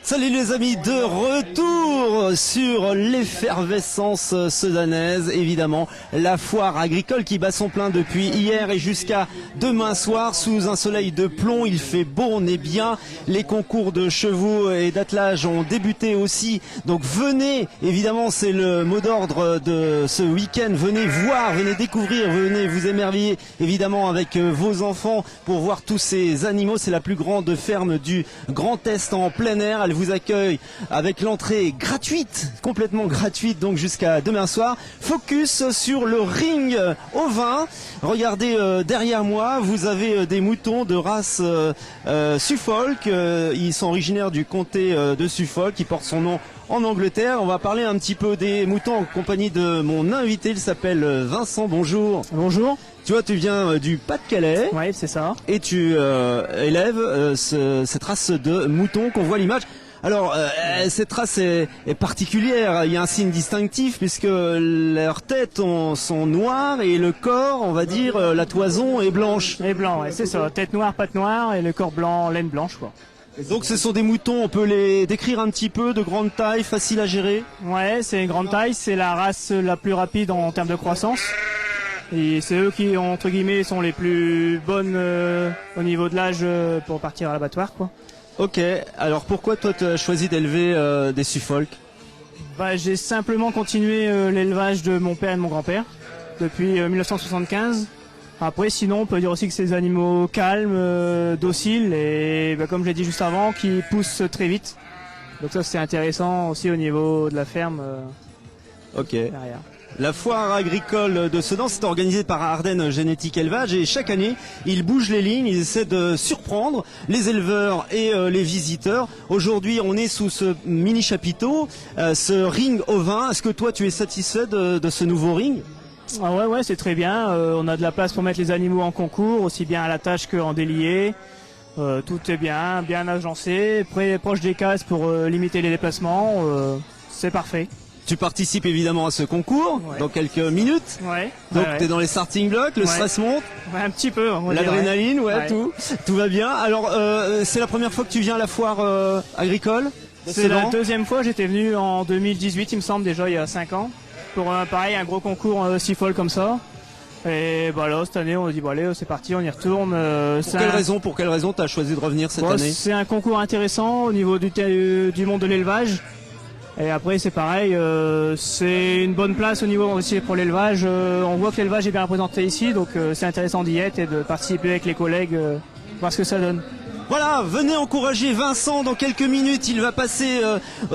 Salut les amis, de retour sur l'effervescence sedanaise, évidemment, la foire agricole qui bat son plein depuis hier et jusqu'à demain soir sous un soleil de plomb. Il fait beau, on est bien, les concours de chevaux et d'attelage ont débuté aussi, donc venez, évidemment c'est le mot d'ordre de ce week-end, venez voir, venez découvrir, venez vous émerveiller évidemment avec vos enfants pour voir tous ces animaux. C'est la plus grande ferme du Grand Est en plein air. Elle vous accueille avec l'entrée gratuite, complètement gratuite, donc jusqu'à demain soir. Focus sur le ring ovin. Regardez derrière moi, vous avez des moutons de race Suffolk. Ils sont originaires du comté de Suffolk, qui porte son nom en Angleterre. On va parler un petit peu des moutons en compagnie de mon invité. Il s'appelle Vincent. Bonjour. Bonjour. Tu vois, tu viens du Pas-de-Calais. Oui, c'est ça. Et tu élèves cette race de moutons qu'on voit à l'image. Alors, cette race est particulière. Il y a un signe distinctif puisque leurs têtes sont noires et le corps, on va dire, la toison est blanche. Et blanc, ouais, c'est ça. Tête noire, patte noire et le corps blanc, laine blanche, quoi. Donc ce sont des moutons, on peut les décrire un petit peu, de grande taille, facile à gérer. Ouais, c'est une grande taille, c'est la race la plus rapide en termes de croissance. Et c'est eux qui, entre guillemets, sont les plus bonnes au niveau de l'âge pour partir à l'abattoir, quoi. Ok, alors pourquoi toi tu as choisi d'élever des Suffolk? Bah, j'ai simplement continué l'élevage de mon père et de mon grand-père depuis 1975. Après, sinon, on peut dire aussi que c'est des animaux calmes, dociles et, bah, comme je l'ai dit juste avant, qui poussent très vite. Donc ça, c'est intéressant aussi au niveau de la ferme. Ok. Derrière. La foire agricole de Sedan, c'est organisée par Ardennes Génétique Élevage et chaque année, ils bougent les lignes, ils essaient de surprendre les éleveurs et les visiteurs. Aujourd'hui, on est sous ce mini chapiteau, ce ring ovin. Est-ce que toi, tu es satisfait de ce nouveau ring? Ah ouais, c'est très bien. On a de la place pour mettre les animaux en concours, aussi bien à la tâche qu'en délié. Tout est bien agencé, proche des cases pour limiter les déplacements. C'est parfait. Tu participes évidemment à ce concours dans quelques minutes. Ouais. Donc tu es dans les starting blocks, le stress monte. Ouais, un petit peu. L'adrénaline, tout va bien. Alors c'est la première fois que tu viens à la foire agricole? C'est la deuxième fois. J'étais venu en 2018, il me semble, déjà il y a 5 ans, pour pareil un gros concours Suffolk comme ça. Et bah là cette année on a dit bon allez c'est parti, on y retourne. Pour quelle raison tu as choisi de revenir cette année? C'est un concours intéressant au niveau du monde de l'élevage. Et après c'est pareil, c'est une bonne place au niveau aussi pour l'élevage. On voit que l'élevage est bien représenté ici, donc c'est intéressant d'y être et de participer avec les collègues, voir ce que ça donne. Voilà, venez encourager Vincent dans quelques minutes. Il va passer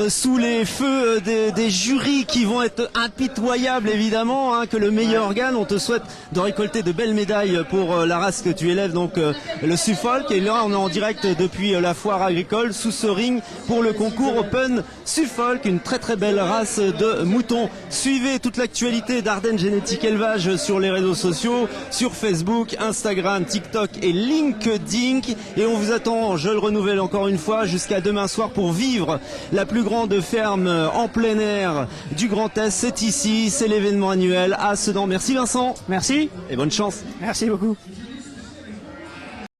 sous les feux des jurys qui vont être impitoyables évidemment, hein, que le meilleur gagne. On te souhaite de récolter de belles médailles pour la race que tu élèves, donc le Suffolk. Et là on est en direct depuis la foire agricole sous ce ring pour le concours Open Suffolk, une très très belle race de moutons. Suivez toute l'actualité d'Ardennes Génétique Élevage sur les réseaux sociaux, sur Facebook, Instagram, TikTok et LinkedIn. Et on vous attend, je le renouvelle encore une fois, jusqu'à demain soir pour vivre la plus grande ferme en plein air du Grand Est. C'est ici, c'est l'événement annuel à Sedan. Merci Vincent. Merci. Et bonne chance. Merci beaucoup.